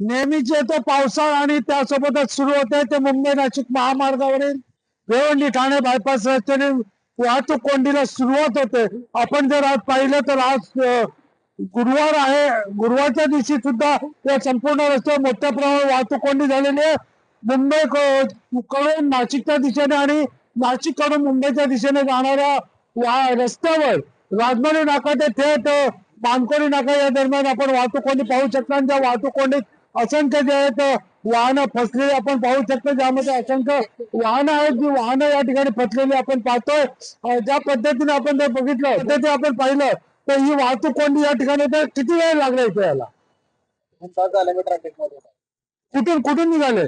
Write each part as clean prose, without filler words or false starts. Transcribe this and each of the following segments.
नेहमीचे तो पावसाळा आणि त्यासोबतच सुरू होते ते मुंबई नाशिक महामार्गावरील भिवंडी ठाणे बायपास रस्त्याने वाहतूक कोंडीला सुरुवात होते. आपण जर आज पाहिलं तर आज गुरुवार आहे. गुरुवारच्या दिवशी सुद्धा या संपूर्ण रस्त्यावर मोठ्या प्रमाणात वाहतूक कोंडी झालेली आहे. मुंबई कडून नाशिकच्या दिशेने आणि नाशिक कडून मुंबईच्या दिशेने जाणाऱ्या रस्त्यावर राजमारी नाका ते थेट मानकोली नाका या दरम्यान आपण वाहतूक कोंडी पाहू शकता. आणि त्या वाहतूक कोंडीत असंख्य जे आहेत वाहनं फसलेली आपण पाहू शकतो. ज्यामध्ये असंख्य वाहनं आहेत जी वाहनं या ठिकाणी फसलेली आपण पाहतोय. ज्या पद्धतीने आपण जर बघितलं पद्धती आपण पाहिलं तर ही वाहतूक कोंडी या ठिकाणी तर किती वेळ लागला इथे यायला? ट्रॅफिक मध्ये कुठून कुठून निघाले?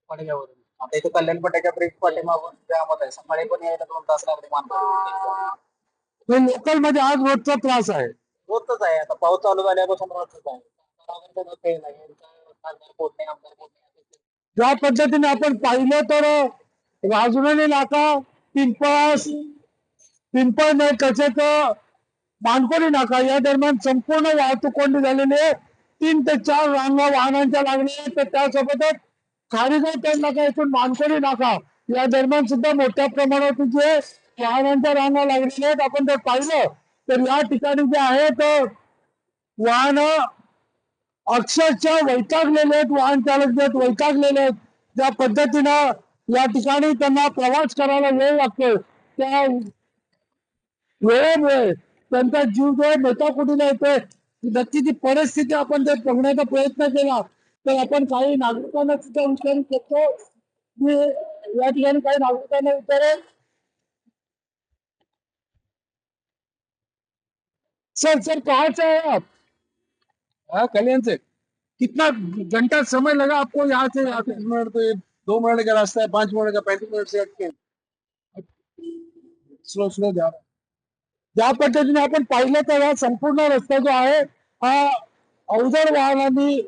पडग्यावरून आता इथे कल्याण पट्ट्याच्या ब्रिज पाठीमागून जामत आहे. सकाळी पण यायला 2 तास लागले मानकोली. लोकल मध्ये आज रोजचा त्रास आहे. रोजच आहे. आता पाऊस चालू झाल्यापासून रोजच आहे. ज्या पद्धतीने आपण पाहिलं तर राजुरी नाका पिंपळ तसेच मानकोली नाका या दरम्यान संपूर्ण वाहतूक कोंडी झालेली आहे. 3 ते 4 रांगा वाहनांच्या लागल्या आहेत. तर त्यासोबतच खारीगाव टोल नाका इथून मानकोली नाका या दरम्यान सुद्धा मोठ्या प्रमाणात जे वाहनांच्या रांगा लागलेल्या आहेत. आपण जर पाहिलं तर या ठिकाणी जे आहेत वाहन अक्षरशः वैतागलेले आहेत. वाहन चालक जे आहेत वैतागलेले आहेत. ज्या पद्धतीनं या ठिकाणी त्यांना प्रवास करायला वेळ लागतो त्या वेळेमुळे त्यांचा जीव जो मेटाकुटीला येतोय. नक्की ती परिस्थिती आपण जर बघण्याचा प्रयत्न केला तर आपण काही नागरिकांना सुद्धा विचारू शकतो. मी या ठिकाणी काही नागरिकांना विचारेल, सर कहाँ से है आप? हाँ, कल्याण से। कितना घंटा समय लगा आपको यहाँ से यहाँ से? 5 मिनट तो ये 2 मिनट का रास्ता है, 5 मिनट का 35 मिनट से अटके स्लो स्लो जा रहा है। ज्या पद्धतीने आपण पाहिलं तर हा संपूर्ण रस्ता जो आहे हा अवजड वाहनांनी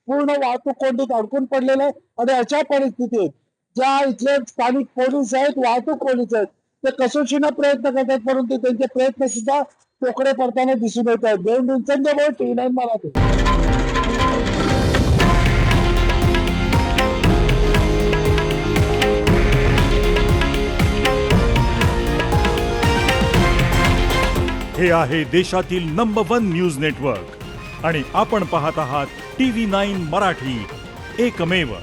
पूर्ण वाहतूक कोंडीत अडकून पडलेला आहे. आणि अशा परिस्थितीत ज्या इथले स्थानिक पोलीस आहेत वाहतूक पोलीस आहेत ते कसोशीने प्रयत्न करतात परंतु त्यांचे प्रयत्न सुद्धा पोकडे पडताना दिसून येत आहेत. देवेंद्र संजय TV9 मराठी. हे आहे देशातील नंबर 1 न्यूज नेटवर्क आणि आपण पाहत आहात TV9 मराठी, एकमेव.